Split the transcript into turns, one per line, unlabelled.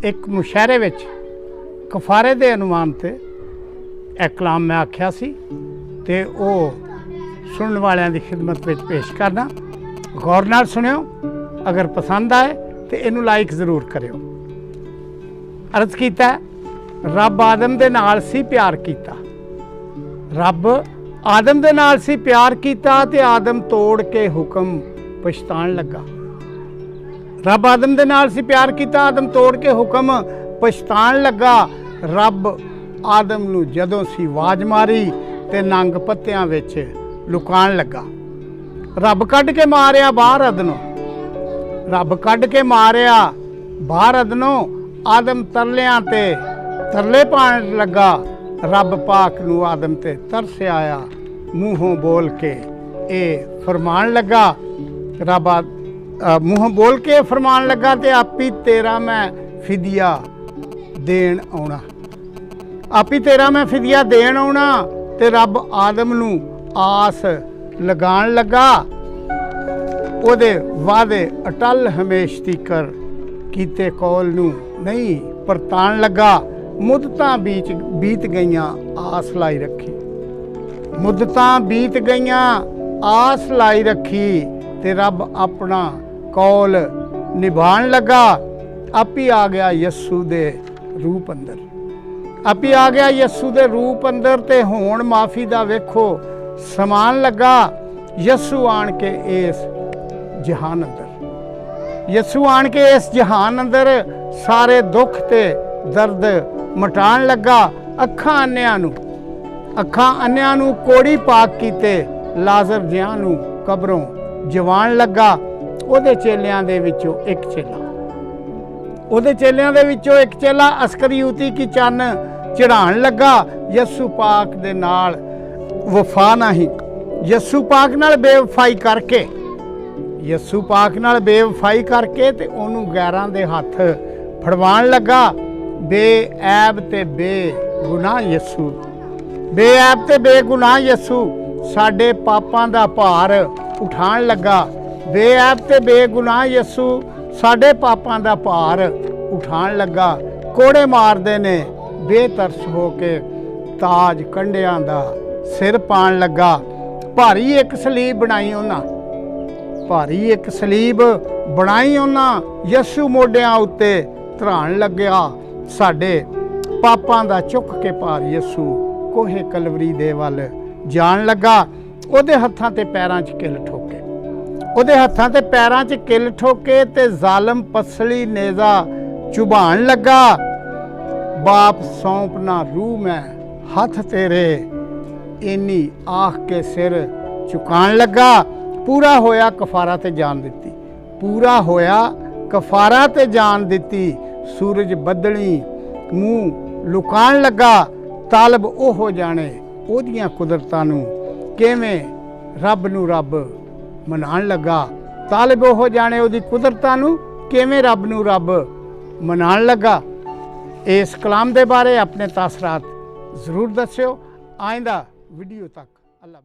एक मुशायरे विच कफारे दे अनुमान ते एक कलाम मैं आख्या सी ते ओ सुनने वालियां दी खिदमत विच पेश करना। गौर नाल सुनियो, अगर पसंद आए तो इनू लाइक जरूर करियो। अर्ज कीता रब आदम दे नाल सी प्यार कीता, रब आदम दे नाल सी प्यार कीता ते आदम तोड़ के हुक्म पछताण लगा। रब आदम दे नाल सी प्यार कीता, आदम तोड़ के हुक्म पछताण लगा। रब आदम नू जदों सी आवाज मारी ते नंग पत्तियां विच लुकाण लगा। रब कढ के मारिया बाहर अदनों, रब कढ के मारिया बाहर अदनों। आदम तरलियां ते तरले पाण लगा। रब पाक नू आदम ते तरस आया, मूहों बोल के ए फरमान लगा। रब मूहों बोल के फरमान लगा ते आपी तेरा मैं फिदिया देन आउणा, आपी तेरा मैं फिदिया देन आउणा। ते रब आदम नू आस लगान लगा, ओदे वादे अटल हमेश तीकर कीते कौल नू नहीं परतान लगा। मुद्दतां बीत गईयां आस लाई रखी, मुद्दतां बीत गईयां आस लाई रखी। ते रब अपना कौल निभान लगा। आपी आ गया यस्सू दे रूप अंदर, आपी आ गया यस्सू दे रूप अंदर। ते होण माफ़ी दा वेखो समान लगा। यस्सू आण के इस जहान अंदर, यस्सू आण के इस जहान अंदर सारे दुख ते दर्द मटाण लगा। अखां अन्नियां नू कोड़ी पाक कीते, लाजर जिहां नू कबरों जवान लगा। ओदे चेलियां दे विचों एक चेला, ओदे चेलियां दे विचों एक चेला अस्करियूती की चन्न चढ़ाण लगा। यस्सू पाक दे नाल वफा नहीं, यस्सू पाक नाल बेवफाई करके, यस्सू पाक नाल बेवफाई करके ते ओनू गैरां दे हत्थ फड़वाण लगा। बेऐब ते बेगुनाह यस्सू, बेऐब ते बेगुनाह यस्सू साडे पापां दा भार उठाण लगा। बेऐब ते बेगुनाह यस्सू साडे पापां दा भार उठाण लगा। कोड़े मारदे ने बेतरस हो के ताज कंडियां दा सिर पाण लगा। भारी एक सलीब बनाई उन्हां, भारी एक सलीब बनाई उन्हां। यस्सू मोडियां उत्ते धराण लग्या। साडे पापां दा चुक के भार यस्सू कोहे कलवरी दे वल जान लगा। ओदे हत्थां ते पैरां च किल ठोके, ओदे हत्थां ते पैरां च किल ठोके ते जालम पसली नेजा चुभाण लगा। बाप सौंपना रूह मैं हथ तेरे, इन्नी आख के सिर झुकाण लगा। पूरा होया कफारा ते जान दिती, पूरा होया कफारा ते जान दिती। सूरज बदली मूँह लुकाण लगा। तालब ओ हो जाने ओदियां कुदरतां नू, किवें रब नू रब मनाण लगा। तालब ओ हो जाने ओदी कुदरतां नू, किवें रब नू रब मनाण लगा। इस कलाम दे बारे अपने तासरात जरूर दस्सियो। आइंदा वीडियो तक अल्लाह।